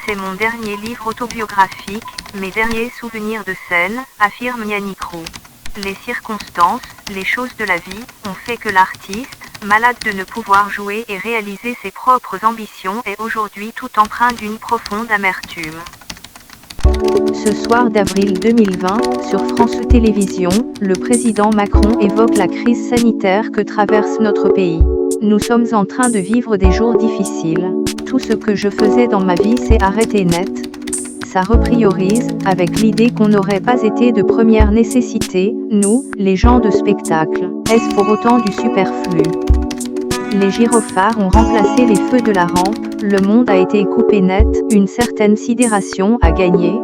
C'est mon dernier livre autobiographique, mes derniers souvenirs de scène, affirme Yannick Roux. Les circonstances, les choses de la vie, ont fait que l'artiste, malade de ne pouvoir jouer et réaliser ses propres ambitions, est aujourd'hui tout empreint d'une profonde amertume. Ce soir d'avril 2020, sur France Télévisions, le président Macron évoque la crise sanitaire que traverse notre pays. Nous sommes en train de vivre des jours difficiles. Tout ce que je faisais dans ma vie s'est arrêté net. Ça repriorise, avec l'idée qu'on n'aurait pas été de première nécessité, nous, les gens de spectacle. Est-ce pour autant du superflu ? Les gyrophares ont remplacé les feux de la rampe, le monde a été coupé net, une certaine sidération a gagné.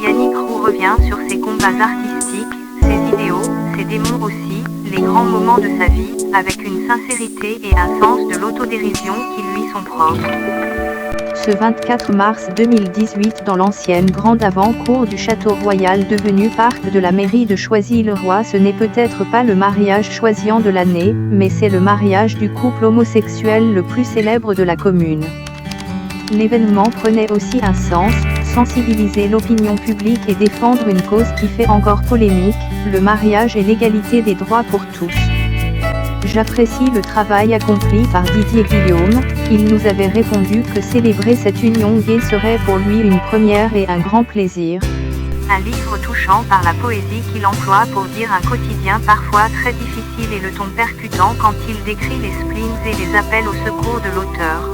Yannick Roux revient sur ses combats artistiques, ses idéaux, ses démons aussi, les grands moments de sa vie, avec une sincérité et un sens de l'autodérision qui lui sont propres. Ce 24 mars 2018 dans l'ancienne grande avant-cour du Château Royal devenu parc de la mairie de Choisy-le-Roi, ce n'est peut-être pas le mariage choisiant de l'année, mais c'est le mariage du couple homosexuel le plus célèbre de la commune. L'événement prenait aussi un sens, sensibiliser l'opinion publique et défendre une cause qui fait encore polémique, le mariage et l'égalité des droits pour tous. J'apprécie le travail accompli par Didier Guillaume, il nous avait répondu que célébrer cette union gay serait pour lui une première et un grand plaisir. Un livre touchant par la poésie qu'il emploie pour dire un quotidien parfois très difficile et le ton percutant quand il décrit les spleens et les appels au secours de l'auteur.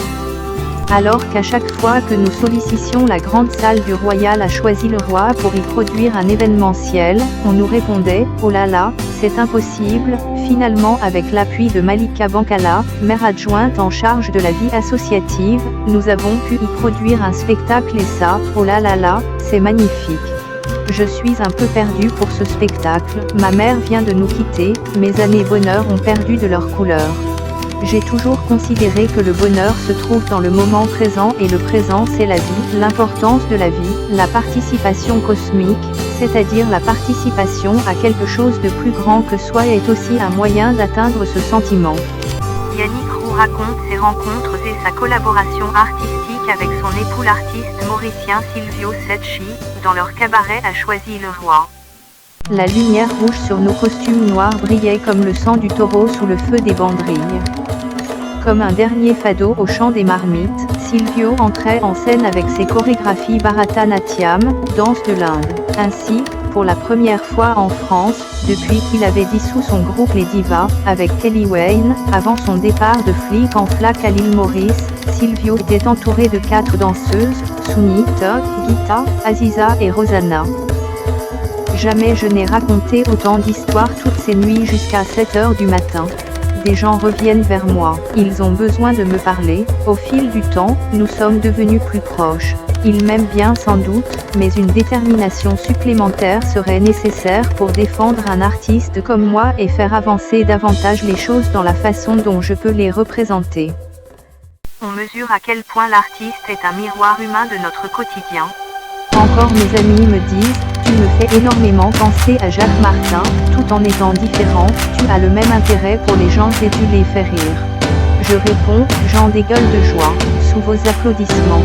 Alors qu'à chaque fois que nous sollicitions la grande salle du Royal à Choisy-le-Roi pour y produire un événementiel, on nous répondait « Oh là là, c'est impossible ». Finalement, avec l'appui de Malika Bankala, maire adjointe en charge de la vie associative, nous avons pu y produire un spectacle et ça, oh là là là, c'est magnifique. Je suis un peu perdue pour ce spectacle, ma mère vient de nous quitter, mes années bonheur ont perdu de leur couleur. J'ai toujours considéré que le bonheur se trouve dans le moment présent et le présent c'est la vie, l'importance de la vie, la participation cosmique, c'est-à-dire la participation à quelque chose de plus grand que soi est aussi un moyen d'atteindre ce sentiment. Yannick Roux raconte ses rencontres et sa collaboration artistique avec son époux l'artiste mauricien Silvio Secchi, dans leur cabaret à Choisy-le-Roi. La lumière rouge sur nos costumes noirs brillait comme le sang du taureau sous le feu des banderilles. Comme un dernier fado au chant des marmites, Silvio entrait en scène avec ses chorégraphies Bharatanatyam, danse de l'Inde. Ainsi, pour la première fois en France, depuis qu'il avait dissous son groupe Les Divas, avec Kelly Wayne, avant son départ de flic en flac à l'île Maurice, Silvio était entouré de 4 danseuses, Sunita, Gita, Aziza et Rosanna. Jamais je n'ai raconté autant d'histoires toutes ces nuits jusqu'à 7 heures du matin. Des gens reviennent vers moi, ils ont besoin de me parler, au fil du temps, nous sommes devenus plus proches. Ils m'aiment bien sans doute, mais une détermination supplémentaire serait nécessaire pour défendre un artiste comme moi et faire avancer davantage les choses dans la façon dont je peux les représenter. On mesure à quel point l'artiste est un miroir humain de notre quotidien. Encore mes amis me disent, tu me fais énormément penser à Jacques Martin, tout en étant différent, tu as le même intérêt pour les gens et tu les fais rire. Je réponds, j'en dégueule de joie, sous vos applaudissements.